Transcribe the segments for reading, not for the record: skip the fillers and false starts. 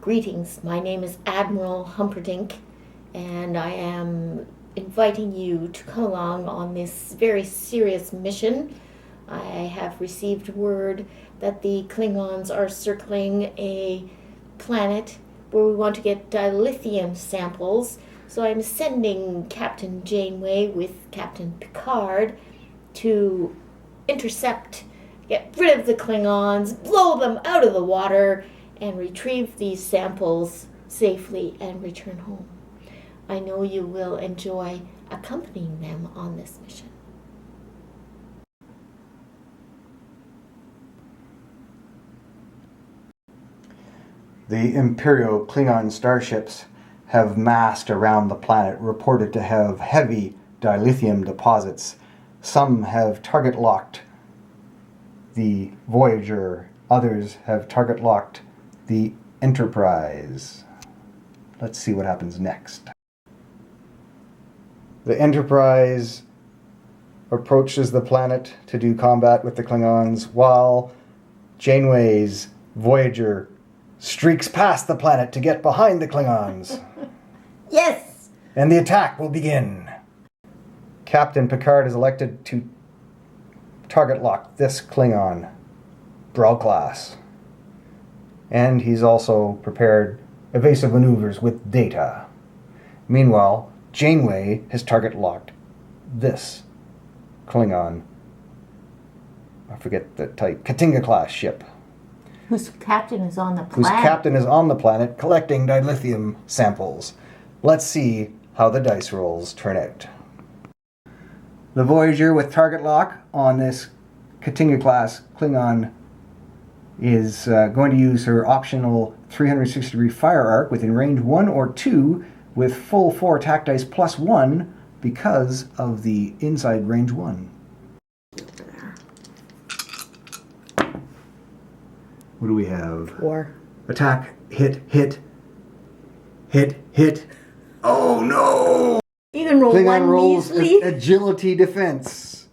Greetings, my name is Admiral Humperdinck, and I am inviting you to come along on this very serious mission. I have received word that the Klingons are circling a planet where we want to get dilithium samples, so I'm sending Captain Janeway with Captain Picard to intercept, get rid of the Klingons, blow them out of the water, and retrieve these samples safely and return home. I know you will enjoy accompanying them on this mission. The Imperial Klingon starships have massed around the planet, reported to have heavy dilithium deposits. Some have target locked the Voyager, others have target locked the Enterprise. Let's see what happens next. The Enterprise approaches the planet to do combat with the Klingons, while Janeway's Voyager streaks past the planet to get behind the Klingons. Yes! And the attack will begin. Captain Picard is elected to target lock this Klingon, Brawl class. And he's also prepared evasive maneuvers with data. Meanwhile, Janeway has target locked this Klingon, I forget the type, Katinga class ship. Whose captain is on the planet. Whose captain is on the planet collecting dilithium samples. Let's see how the dice rolls turn out. The Voyager with target lock on this Katinga class Klingon is going to use her optional 360-degree fire arc within range 1 or 2 with full 4 attack dice plus 1 because of the inside range 1. What do we have? 4. Attack, hit, hit, hit, hit. Oh no! You can roll Klingon one rolls measly. agility defense.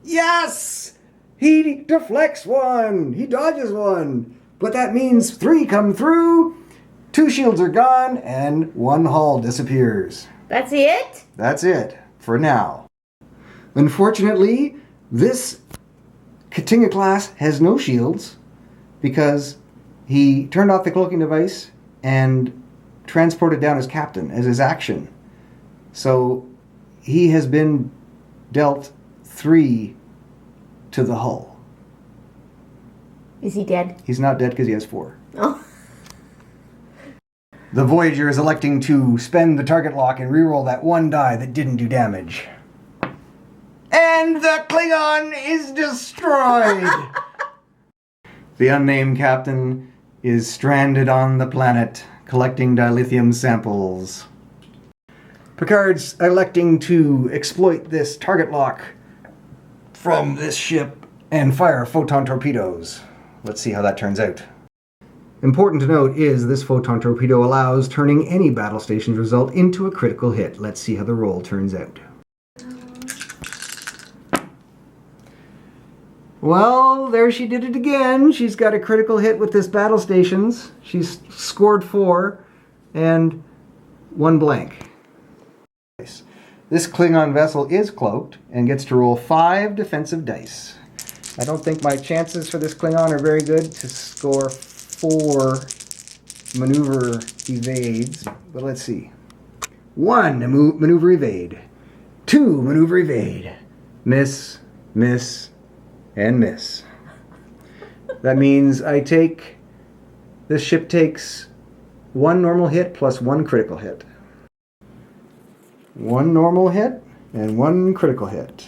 Yes! He deflects one. He dodges one. But that means 3 come through, 2 shields are gone, and 1 hull disappears. That's it? That's it for now. Unfortunately, this Katinga class has no shields because he turned off the cloaking device and transported down his captain as his action. So he has been dealt 3 to the hull. Is he dead? He's not dead because he has 4. Oh. The Voyager is electing to spend the target lock and reroll that 1 die that didn't do damage. And the Klingon is destroyed! The unnamed captain is stranded on the planet, collecting dilithium samples. Picard's electing to exploit this target lock from this ship and fire photon torpedoes. Let's see how that turns out. Important to note is this photon torpedo allows turning any battle station's result into a critical hit. Let's see how the roll turns out. Well, there she did it again. She's got a critical hit with this battle stations. She's scored 4 and 1 blank. This Klingon vessel is cloaked and gets to roll 5 defensive dice. I don't think my chances for this Klingon are very good to score 4 maneuver evades, but let's see. 1 maneuver evade. 2 maneuver evade. Miss, miss, and miss. That means this ship takes 1 normal hit plus 1 critical hit. 1 normal hit and 1 critical hit.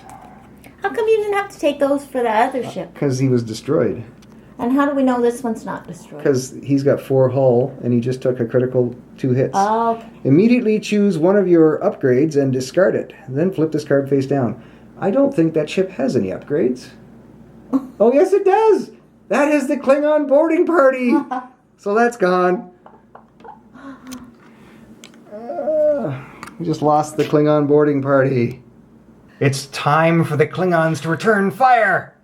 How come you didn't have to take those for the other ship? Because he was destroyed. And how do we know this one's not destroyed? Because he's got 4 hull and he just took a critical 2 hits. Oh, okay. Immediately choose one of your upgrades and discard it. Then flip this card face down. I don't think that ship has any upgrades. Oh, yes, it does. That is the Klingon boarding party. So that's gone. We just lost the Klingon boarding party. It's time for the Klingons to return fire.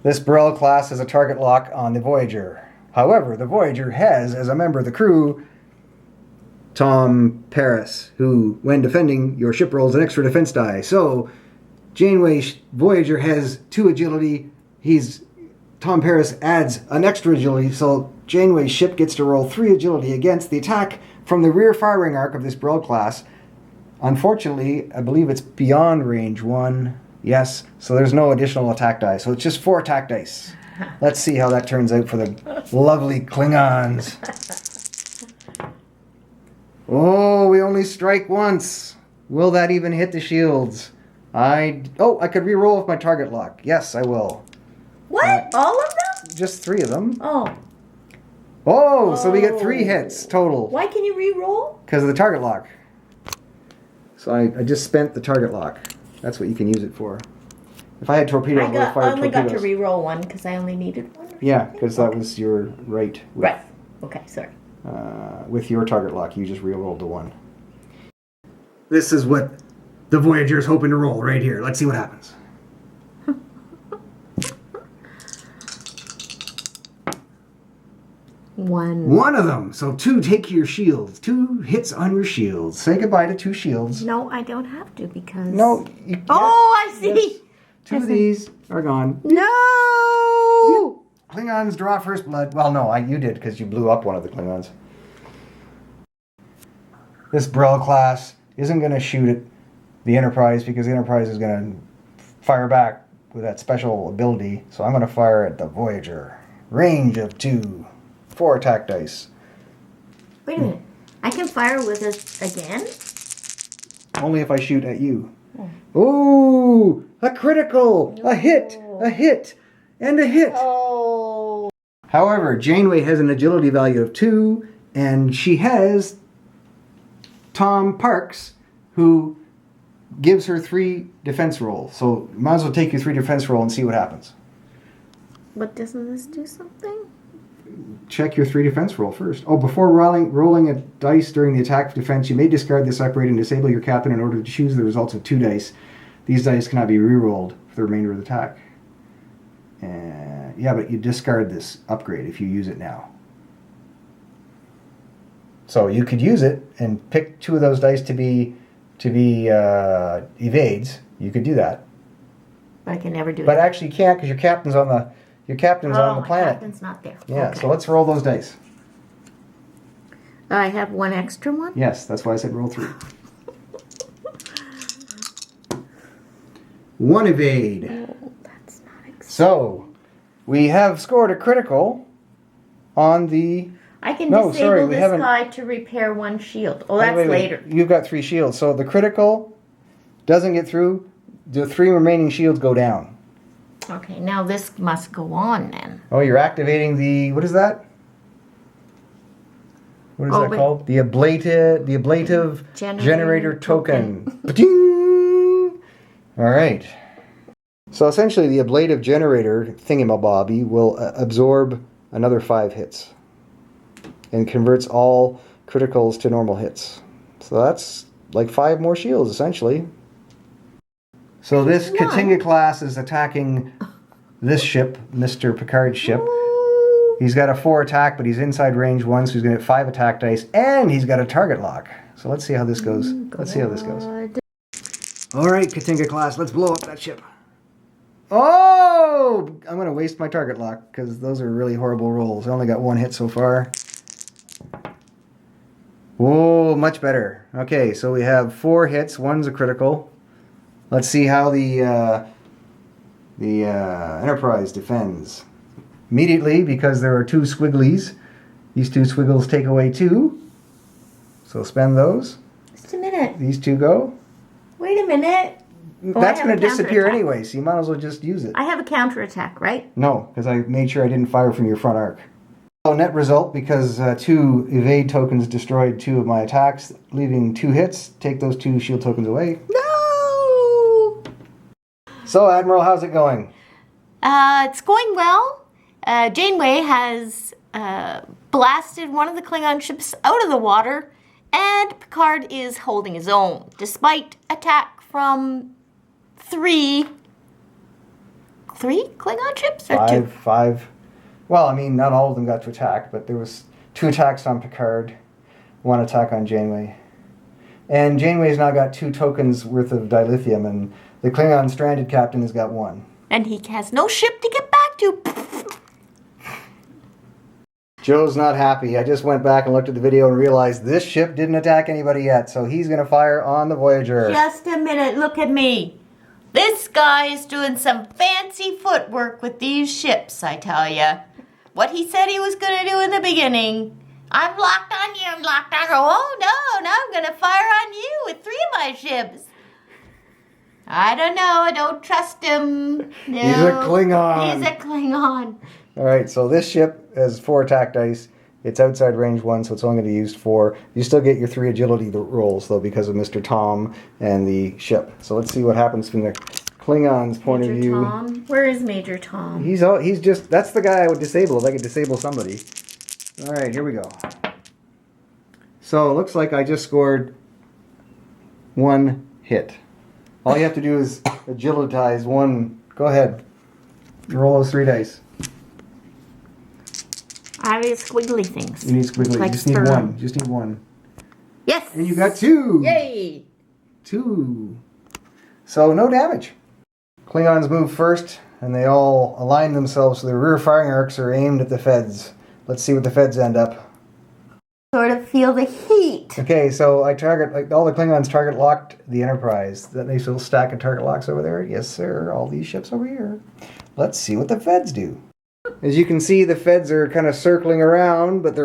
This Burrell class has a target lock on the Voyager. However, the Voyager has, as a member of the crew, Tom Paris, who, when defending your ship, rolls an extra defense die. So, Janeway Voyager has 2 agility. Tom Paris adds an extra agility, so Janeway's ship gets to roll 3 agility against the attack from the rear firing arc of this Burrell class. Unfortunately, I believe it's beyond range 1. Yes, so there's no additional attack dice. So it's just 4 attack dice. Let's see how that turns out for the lovely Klingons. Oh, we only strike once. Will that even hit the shields? I could re-roll with my target lock. Yes, I will. What? All of them? Just 3 of them. Oh, So we get 3 hits total. why can you re-roll? Because of the target lock. So I just spent the target lock. That's what you can use it for. If I had torpedoes, I would have fired only torpedoes. got to re-roll one because I only needed one. Yeah, because that was your right. Right. Okay, sorry. With your target lock, you just re-rolled the 1. This is what the Voyager is hoping to roll right here. Let's see what happens. One of them. So 2 take your shields. 2 hits on your shields. Say goodbye to 2 shields. No, I don't have to because... No. I see. Yes. 2 of these are gone. No! Klingons draw first blood. Well, no, you did because you blew up one of the Klingons. This Burrell class isn't going to shoot at the Enterprise because the Enterprise is going to fire back with that special ability. So I'm going to fire at the Voyager. Range of 2. 4 attack dice. Wait a minute. I can fire with it again? Only if I shoot at you. Ooh! A critical! No. A hit! A hit! And a hit! Oh. However, Janeway has an agility value of 2, and she has Tom Parks, who gives her 3 defense rolls. So might as well take your 3 defense roll and see what happens. But doesn't this do something? Check your 3 defense roll first. Oh, before rolling a dice during the attack defense, you may discard this upgrade and disable your captain in order to choose the results of 2 dice. These dice cannot be re-rolled for the remainder of the attack. Yeah, but you discard this upgrade if you use it now. So you could use it and pick 2 of those dice to be evades. You could do that. But I can never do it. But actually you can't because your captain's on the on the planet. My captain's not there. Yeah, Okay. so let's roll those dice. I have 1 extra one? Yes, that's why I said roll 3. 1 evade. Oh, that's not exciting. So, we have scored a critical on the... I can No, disable sorry, we this haven't- guy to repair 1 shield. Oh, that's Wait. later. You've got 3 shields. So the critical doesn't get through. The 3 remaining shields go down. Okay, now this must go on then. Oh, you're activating the... What is that? What is that wait. called? The ablative generator token. Ba-ding! All right. So essentially, the ablative generator thingamabobby will absorb another 5 hits and converts all criticals to normal hits. So that's like 5 more shields, essentially. So this One. Katinga class is attacking this ship, Mr. Picard's ship. Ooh. He's got a 4 attack, but he's inside range 1, so he's going to get 5 attack dice, and he's got a target lock. So let's see how this goes. Let's see how this goes. God. All right, Katinga class, let's blow up that ship. Oh! I'm going to waste my target lock, because those are really horrible rolls. I only got 1 hit so far. Whoa, much better. Okay, so we have 4 hits. 1's a critical. Let's see how the Enterprise defends. Immediately, because there are 2 squigglies. These 2 squiggles take away 2. So spend those. Just a minute. These 2 go. Wait a minute. Oh, That's I have going a to disappear counterattack. anyway, so you might as well just use it. I have a counterattack, right? No, because I made sure I didn't fire from your front arc. So net result, because 2 evade tokens destroyed 2 of my attacks, leaving 2 hits. Take those 2 shield tokens away. No! So, Admiral, how's it going? It's going well. Janeway has blasted one of the Klingon ships out of the water, and Picard is holding his own, despite attack from 3 3 Klingon ships or 2? Five. Well, I mean, not all of them got to attack, but there was 2 attacks on Picard, 1 attack on Janeway. And Janeway's now got 2 tokens worth of dilithium, and the Klingon stranded captain has got 1. And he has no ship to get back to. Joe's not happy. I just went back and looked at the video and realized this ship didn't attack anybody yet, so he's going to fire on the Voyager. Just a minute, look at me. This guy is doing some fancy footwork with these ships, I tell ya. What he said he was going to do in the beginning. I'm locked on you, I'm locked on you. Oh no, now I'm going to fire on you with 3 of my ships. I don't know, I don't trust him. No, He's a Klingon. He's a Klingon. All right, so this ship has 4 attack dice. It's outside range 1, so it's only going to be used 4. You still get your 3 agility rolls, though, because of Mr. Tom and the ship. So let's see what happens from the Klingon's point of view. Major Tom? Where is Major Tom? He's just, that's the guy I would disable if I could disable somebody. All right, here we go. So it looks like I just scored 1 hit. All you have to do is agilitize 1. Go ahead. Roll those 3 dice. I have squiggly things. You need squiggly. Like you just need sperm. 1. You just need 1. Yes. And you got 2. Yay. 2. So no damage. Klingons move first, and they all align themselves so their rear firing arcs are aimed at the Feds. Let's see what the Feds end up. Sort of feel the heat. Okay, so I target, like all the Klingons target locked the Enterprise. That nice little stack of target locks over there. Yes, sir. All these ships over here. Let's see what the Feds do. As you can see, the Feds are kind of circling around, but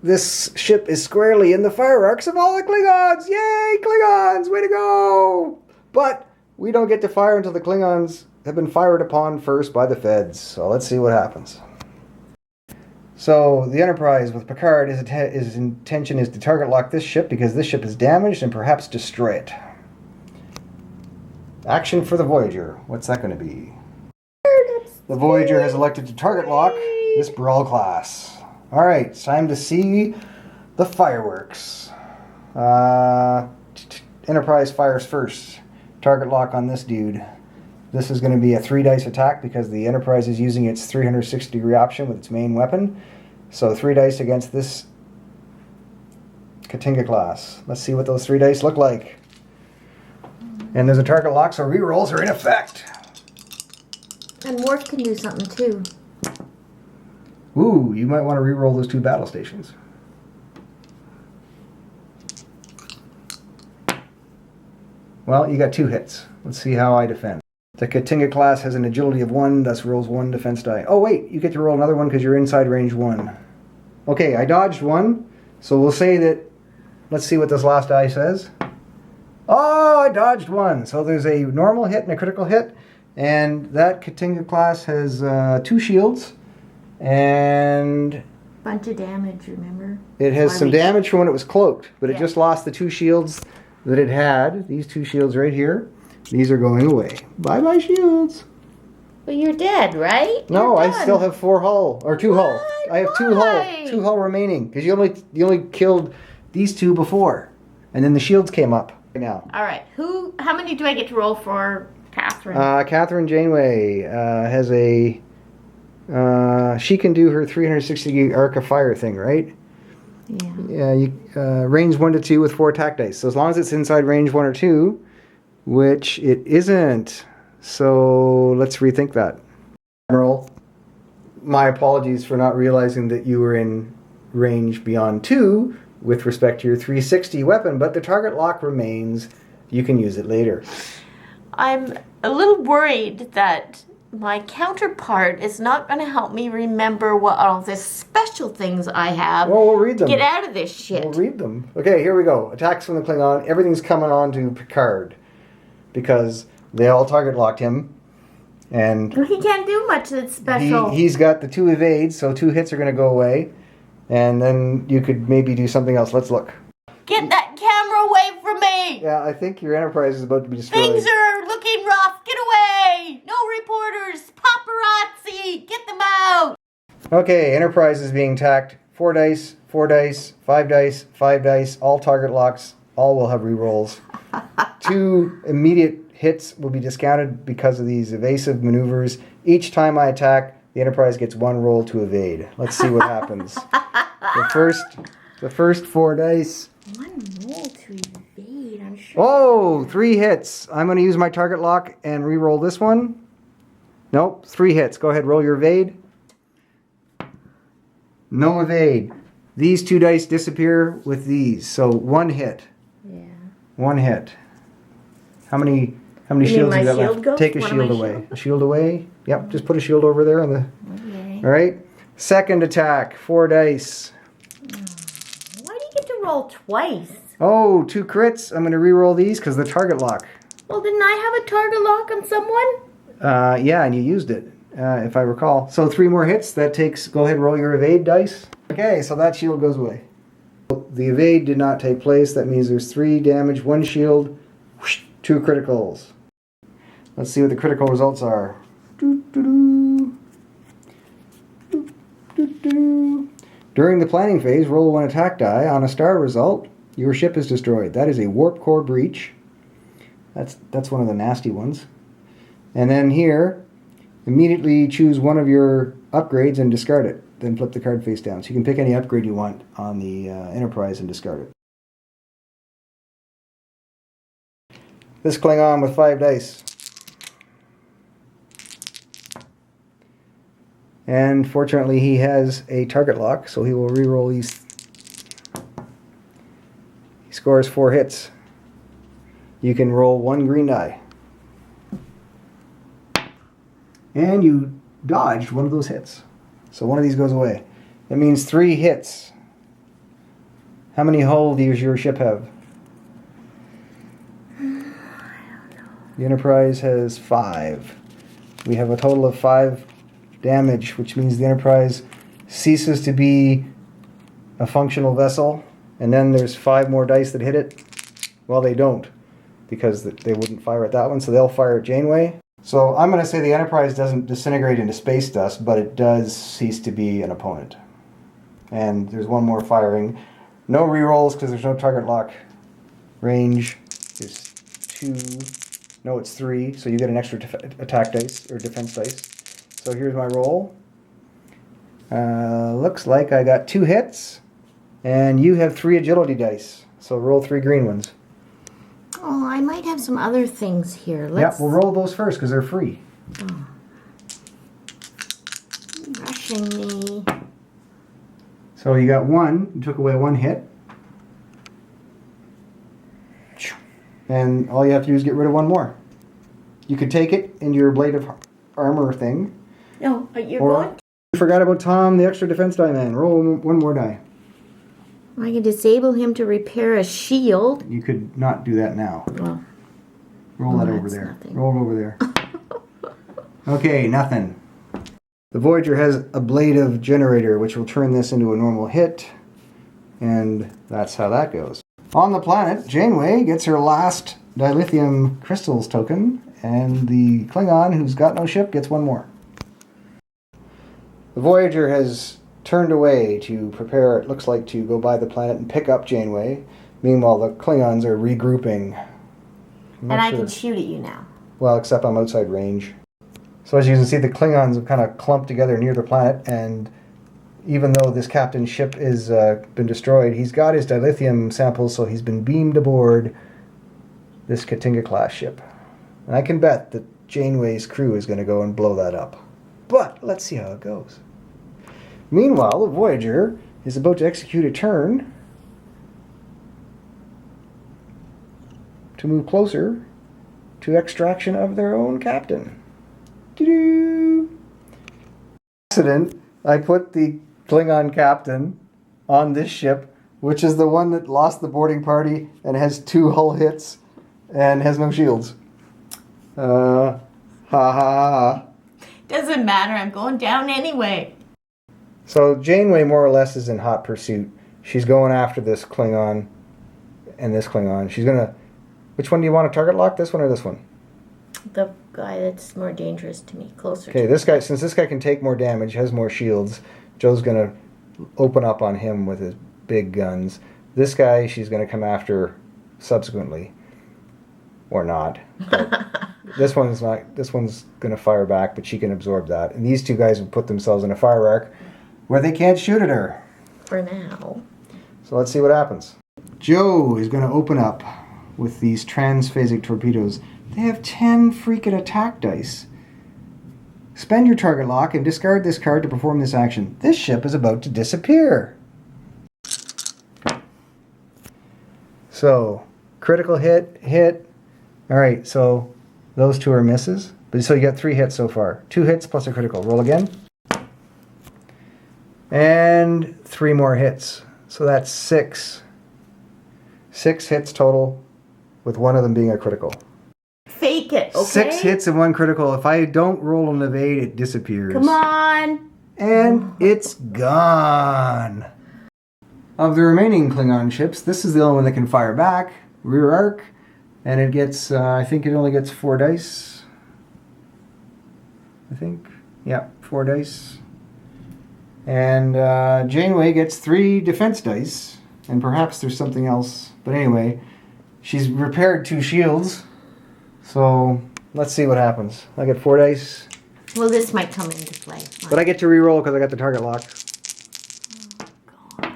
this ship is squarely in the fire arcs of all the Klingons. Yay, Klingons! Way to go! But we don't get to fire until the Klingons have been fired upon first by the Feds. So let's see what happens. So the Enterprise with Picard, his intention is to target lock this ship because this ship is damaged and perhaps destroy it. Action for the Voyager. What's that going to be? The Voyager has elected to target lock this Brawl class. Alright, it's time to see the fireworks. Enterprise fires first. Target lock on this dude. This is going to be a 3 dice attack because the Enterprise is using its 360 degree option with its main weapon. So 3 dice against this Katinga class. Let's see what those 3 dice look like. And there's a target lock, so rerolls are in effect. And Worf can do something too. Ooh, you might want to reroll those 2 battle stations. Well, you got 2 hits. Let's see how I defend. The Katinga class has an agility of 1, thus rolls 1 defense die. Oh wait, you get to roll another one because you're inside range 1. Okay, I dodged 1, so we'll say that, let's see what this last die says. Oh, I dodged 1. So there's a normal hit and a critical hit, and that Katinga class has 2 shields, and Bunch of damage, remember? it has some damage from when it was cloaked, but it Yeah. just lost the 2 shields that it had. These 2 shields right here. These are going away. Bye-bye shields. Well, you're dead, right? No, You're I done. still have 4 hull, or 2 hull. What? I have 2 Why? hull, 2 hull remaining, because you only killed these 2 before, and then the shields came up. Right now, All right. How many do I get to roll for Catherine? Catherine Janeway has a. She can do her 360 arc of fire thing, right? yeah. Yeah, range 1 to 2 with 4 attack dice. So as long as it's inside range 1 or 2, which it isn't. So let's rethink that. Admiral, my apologies for not realizing that you were in range beyond 2 with respect to your 360 weapon, but the target lock remains. You can use it later. I'm a little worried that my counterpart is not going to help me remember what all the special things I have. Well, we'll read them. Get out of this shit. We'll read them. Okay, here we go. Attacks from the Klingon. Everything's coming on to Picard because they all target locked him. And He can't do much that's special. he's got the 2 evades, so 2 hits are going to go away. And then you could maybe do something else. Let's look. Get that camera away from me! Yeah, I think your Enterprise is about to be destroyed. Things are looking rough. Get away! No reporters! Paparazzi! Get them out! Okay, Enterprise is being tacked. 4 dice, 4 dice, 5 dice, 5 dice, all target locks. All will have rerolls. 2 immediate hits will be discounted because of these evasive maneuvers. Each time I attack, the Enterprise gets 1 roll to evade. Let's see what happens. The first 4 dice. 1 roll to evade, I'm sure. Oh, 3 hits. I'm going to use my target lock and re-roll this one. Nope, 3 hits. Go ahead, roll your evade. No evade. These 2 dice disappear with these. So 1 hit. Yeah. 1 hit. How many shields you got left? Goes? Take a shield away. A shield away? Yep, just put a shield over there on the... Okay. All right. Second attack, 4 dice. Why do you get to roll twice? Oh, 2 crits. I'm going to re-roll these because the target lock. Well, didn't I have a target lock on someone? Yeah, and you used it, if I recall. So 3 more hits. That takes... Go ahead and roll your evade dice. Okay, so that shield goes away. The evade did not take place. That means there's 3 damage, 1 shield, 2 criticals. Let's see what the critical results are. During the planning phase, roll 1 attack die. On a star result, your ship is destroyed. That is a warp core breach. That's one of the nasty ones. And then here, immediately choose one of your upgrades and discard it. Then flip the card face down. So you can pick any upgrade you want on the Enterprise and discard it. This Klingon with 5 dice. And fortunately he has a target lock, so he will re-roll these. He scores 4 hits. You can roll 1 green die. And you dodged one of those hits. So one of these goes away. That means 3 hits. How many hull does your ship have? I don't know. The Enterprise has 5. We have a total of 5 damage, which means the Enterprise ceases to be a functional vessel. And then there's 5 more dice that hit it. Well, they don't, because they wouldn't fire at that one, so they'll fire at Janeway. So I'm going to say the Enterprise doesn't disintegrate into space dust, but it does cease to be an opponent. And there's 1 more firing. No rerolls because there's no target lock. Range is 2. No, it's 3. So you get an extra attack dice or defense dice. So here's my roll. Looks like I got 2 hits, and you have 3 agility dice. So roll 3 green ones. Oh, I might have some other things here. Yep, we'll roll those first because they're free. Oh. Rushing me. So you got 1. You took away 1 hit. And all you have to do is get rid of 1 more. You could take it into your blade of armor thing. No, you're going to... You forgot about Tom, the extra defense die man. Roll 1 more die. I can disable him to repair a shield. You could not do that now. Well, roll that over there. Nothing. Roll it over there. Okay, nothing. The Voyager has a blade of generator, which will turn this into a normal hit. And that's how that goes. On the planet, Janeway gets her last dilithium crystals token, and the Klingon, who's got no ship, gets 1 more. The Voyager has turned away to prepare, it looks like, to go by the planet and pick up Janeway. Meanwhile, the Klingons are regrouping. And I can shoot at you now. Well, except I'm outside range. So as you can see, the Klingons have kind of clumped together near the planet, and even though this captain's ship is been destroyed, he's got his dilithium samples, so he's been beamed aboard this Katinga-class ship. And I can bet that Janeway's crew is going to go and blow that up. But let's see how it goes. Meanwhile, the Voyager is about to execute a turn to move closer to extraction of their own captain. Doo-doo. Accident, I put the Klingon captain on this ship, which is the one that lost the boarding party and has 2 hull hits and has no shields. Ha ha ha. Doesn't matter, I'm going down anyway. So Janeway more or less is in hot pursuit. She's going after this Klingon and this Klingon. She's gonna... Which one do you want to target lock? This one or this one? The guy that's more dangerous to me, closer Okay, to this guy, since this guy can take more damage, has more shields, Joe's gonna open up on him with his big guns. This guy she's gonna come after subsequently. or not. But this one's not. This one's going to fire back, but she can absorb that. And these two guys have put themselves in a fire arc where they can't shoot at her. For now. So let's see what happens. Joe is going to open up with these transphasic torpedoes. They have 10 freaking attack dice. Spend your target lock and discard this card to perform this action. This ship is about to disappear. So, critical hit. Alright, so those two are misses. But so you got 3 hits so far. 2 hits plus a critical. Roll again. And 3 more hits. So that's 6. 6 hits total, with one of them being a critical. Fake it, okay? 6 hits and 1 critical. If I don't roll an evade, it disappears. Come on! And it's gone. Of the remaining Klingon ships, this is the only one that can fire back. Rear arc. And it gets, I think it only gets 4 dice. I think. Yeah, 4 dice. And Janeway gets 3 defense dice. And perhaps there's something else. But anyway, she's repaired 2 shields. So let's see what happens. I get 4 dice. Well, this might come into play. But I get to re-roll because I got the target lock. Oh, God.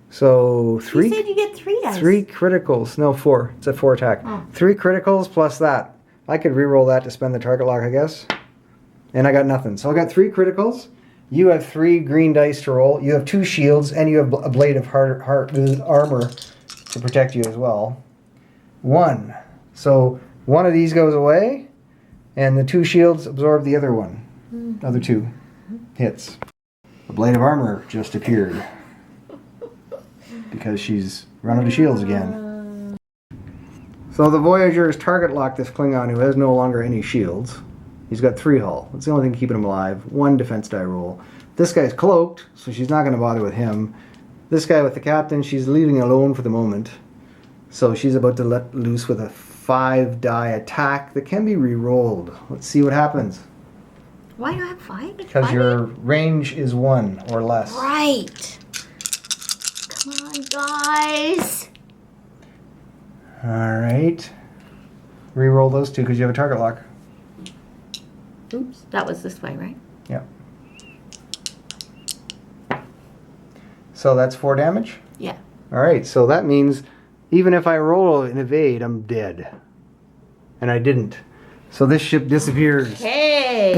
So 3? You said you get 3 dice. 3 criticals. No, 4. It's a 4 attack. Oh. 3 criticals plus that. I could re-roll that to spend the target lock, I guess. And I got nothing. So I got 3 criticals. You have 3 green dice to roll. You have 2 shields, and you have a blade of armor to protect you as well. 1. So 1 of these goes away, and the 2 shields absorb the other one. Other 2 hits. The blade of armor just appeared because she's run out of shields again. So the Voyager has target locked this Klingon who has no longer any shields. He's got 3 hull. That's the only thing keeping him alive. 1 defense die roll. This guy's cloaked, so she's not going to bother with him. This guy with the captain, she's leaving alone for the moment. So she's about to let loose with a 5 die attack that can be re-rolled. Let's see what happens. Why do I have 5? Because your range is 1 or less. Right. Come on, guys. Alright. Re-roll those 2 because you have a target lock. Oops, that was this way, right? Yeah. So that's 4 damage? Yeah. Alright, so that means even if I roll an evade, I'm dead. And I didn't. So this ship disappears. Okay.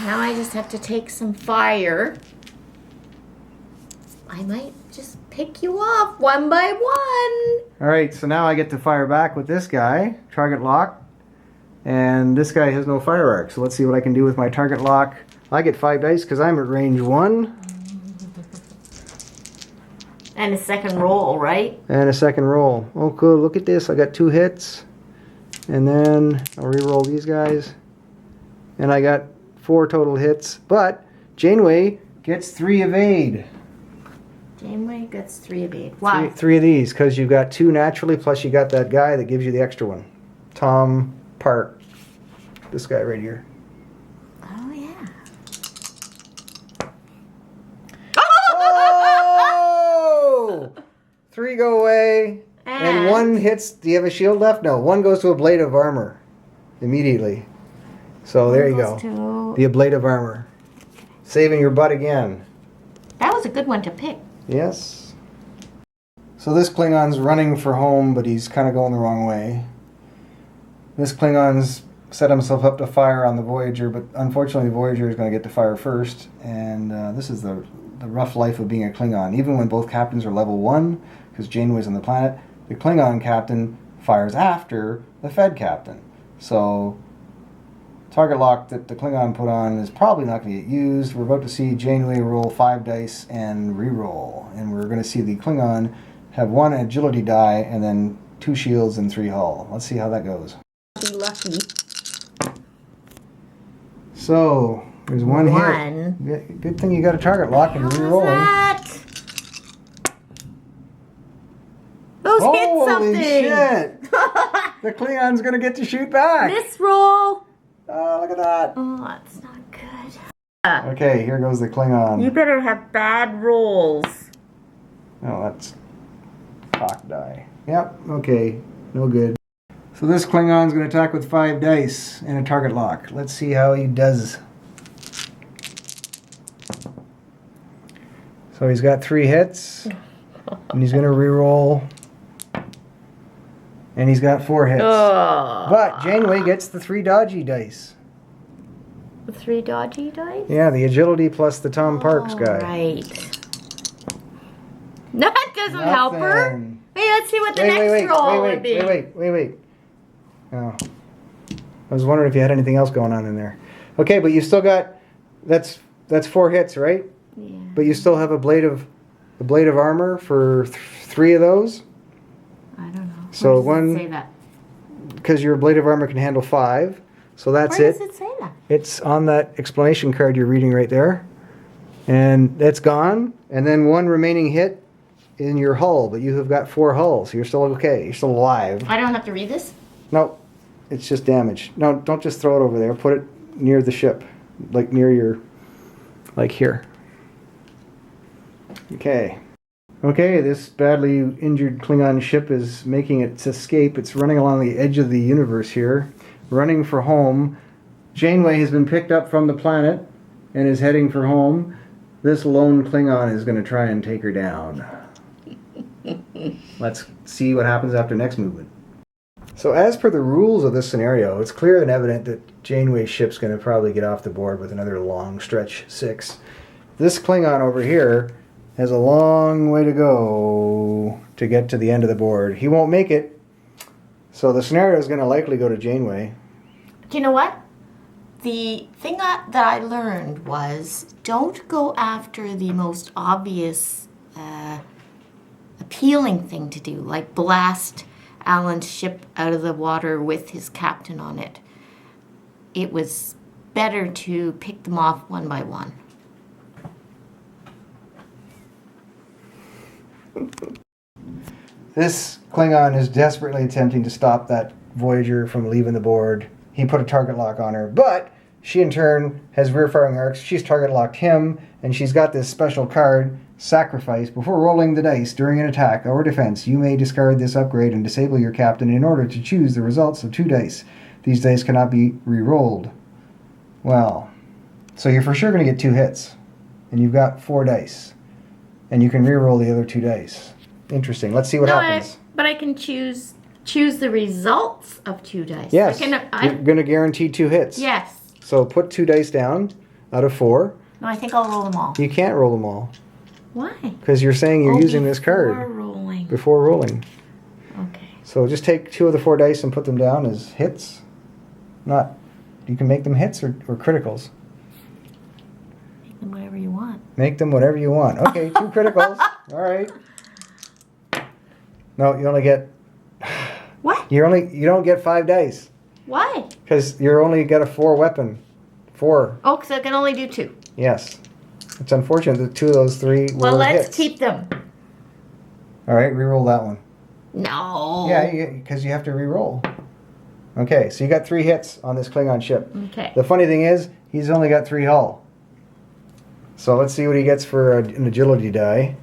Now I just have to take some fire. I might just pick you off one by one. Alright, so now I get to fire back with this guy. Target lock. And this guy has no fire arc. So let's see what I can do with my target lock. I get 5 dice because I'm at range 1. And a second roll, right? And a second roll. Oh, cool. Look at this. I got 2 hits. And then I'll re-roll these guys. And I got 4 total hits. But Janeway gets 3 evade. Janeway gets 3 evade. Why? 3 of these because you got 2 naturally, plus you got that guy that gives you the extra one. Tom Park. This guy right here. Oh, yeah. Oh! 3 go away. And 1 hits. Do you have a shield left? No. 1 goes to a blade of armor immediately. So there you go. The blade of armor. Saving your butt again. That was a good one to pick. Yes. So this Klingon's running for home, but he's kind of going the wrong way. This Klingon's set himself up to fire on the Voyager, but unfortunately the Voyager is going to get to fire first. And this is the rough life of being a Klingon. Even when both captains are level 1, because Janeway's on the planet, the Klingon captain fires after the Fed captain. So target lock that the Klingon put on is probably not going to get used. We're about to see Janeway roll 5 dice and re-roll. And we're going to see the Klingon have 1 agility die and then 2 shields and 3 hull. Let's see how that goes. Be lucky. So, there's 1 hit. Good thing you got a target lock and re-rolling. Those hit something. Holy shit! The Klingon's going to get to shoot back. This roll. Oh, look at that. Oh, that's not good. Okay, here goes the Klingon. You better have bad rolls. Oh, that's cock die. Yep, okay. No good. So this Klingon's going to attack with 5 dice and a target lock. Let's see how he does. So he's got 3 hits, and he's going to reroll, and he's got 4 hits. But Janeway gets the 3 dodgy dice. The 3 dodgy dice? Yeah, the agility plus the Tom Parks guy. Right. That doesn't help her. Hey, let's see what the next roll would be. Wait. Oh. I was wondering if you had anything else going on in there. Okay, but you still got, that's 4 hits, right? Yeah. But you still have a blade of armor for 3 of those? I don't know. So Where does it say that? Because your blade of armor can handle 5. So that's Where it. does it say that? It's on that explanation card you're reading right there. And that's gone. And then 1 remaining hit in your hull, but you have got 4 hulls. You're still okay. You're still alive. I don't have to read this? No, it's just damage. No, don't just throw it over there. Put it near the ship, like near your, like here. Okay. Okay, this badly injured Klingon ship is making its escape. It's running along the edge of the universe here, running for home. Janeway has been picked up from the planet and is heading for home. This lone Klingon is going to try and take her down. Let's see what happens after next movement. So as per the rules of this scenario, it's clear and evident that Janeway's ship's going to probably get off the board with another long stretch 6. This Klingon over here has a long way to go to get to the end of the board. He won't make it, so the scenario is going to likely go to Janeway. Do you know what? The thing that I learned was don't go after the most obvious appealing thing to do, like blast Alan's ship out of the water with his captain on it. It was better to pick them off one by one. This Klingon is desperately attempting to stop that Voyager from leaving the board. He put a target lock on her, but she in turn has rear firing arcs. She's target locked him, and she's got this special card, Sacrifice. Before rolling the dice during an attack or defense, you may discard this upgrade and disable your captain in order to choose the results of 2 dice. These dice cannot be re-rolled. Well, so you're for sure going to get 2 hits, and you've got 4 dice, and you can re-roll the other 2 dice. Interesting. Let's see what happens. But I can choose the results of 2 dice. Yes, you're going to guarantee 2 hits. Yes. So put 2 dice down out of 4. No, I think I'll roll them all. You can't roll them all. Why? Because you're saying you're using this card. Before rolling. Okay. So just take 2 of the 4 dice and put them down as hits. You can make them hits or criticals. Make them whatever you want. Make them whatever you want. Okay, 2 criticals. All right. No, you only get... What? You don't get 5 dice. Why? Because you're only got a 4 weapon. 4. Oh, because I can only do 2. Yes. It's unfortunate that 2 of those 3 were hits. Well, let's keep them. All right, re-roll that one. No. Yeah, because you have to re-roll. Okay, so you got 3 hits on this Klingon ship. Okay. The funny thing is, he's only got 3 hull. So let's see what he gets for an agility die.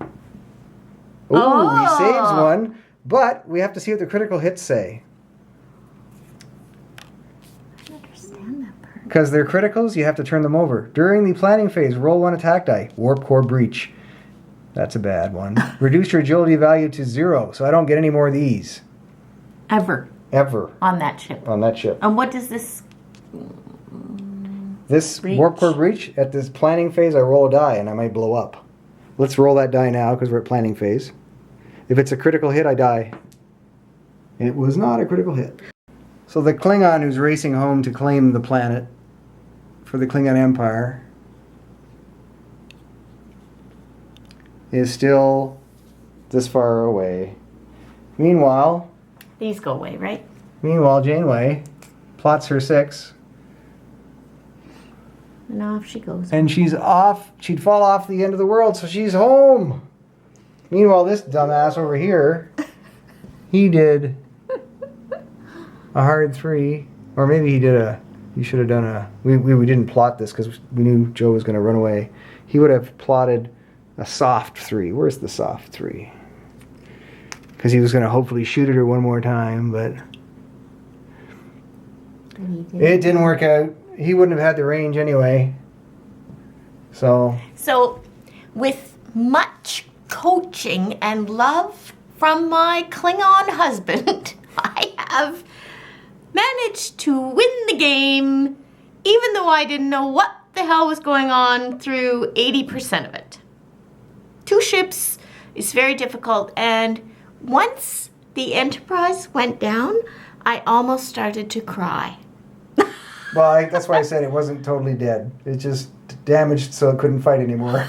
Ooh, he saves 1, but we have to see what the critical hits say. I don't understand that part. Because they're criticals, you have to turn them over. During the planning phase, roll 1 attack die. Warp core breach. That's a bad one. Reduce your agility value to 0, so I don't get any more of these. Ever. On that ship. On that ship. And what does this... This breach? warp core breach, at this planning phase, I roll a die and I might blow up. Let's roll that die now because we're at planning phase. If it's a critical hit, I die. It was not a critical hit. So the Klingon who's racing home to claim the planet for the Klingon Empire is still this far away. Meanwhile, These go away, right? Janeway plots her 6. And off she goes. And she's off. She'd fall off the end of the world, so she's home. Meanwhile, this dumbass over here, he did a hard 3. Or maybe he did you should have done we didn't plot this because we knew Joe was going to run away. He would have plotted a soft 3. Where's the soft 3? Because he was going to hopefully shoot at her one more time, but It didn't work out. He wouldn't have had the range anyway. So with much coaching and love from my Klingon husband, I have managed to win the game, even though I didn't know what the hell was going on through 80% of it. 2 ships is very difficult, and once the Enterprise went down, I almost started to cry. Well, that's why I said it wasn't totally dead. It just damaged so it couldn't fight anymore.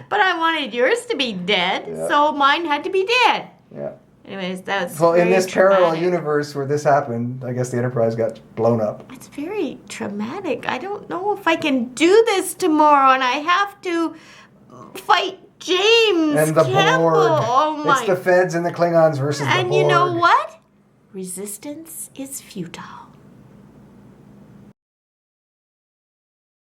But I wanted yours to be dead, Yeah. so mine had to be dead. Yeah. Anyways, that's Well, in very this parallel traumatic. universe where this happened, I guess the Enterprise got blown up. It's very traumatic. I don't know if I can do this tomorrow, and I have to fight James And the Campbell. Borg. Oh my! It's the Feds and the Klingons versus the Borg. And you know what? Resistance is futile.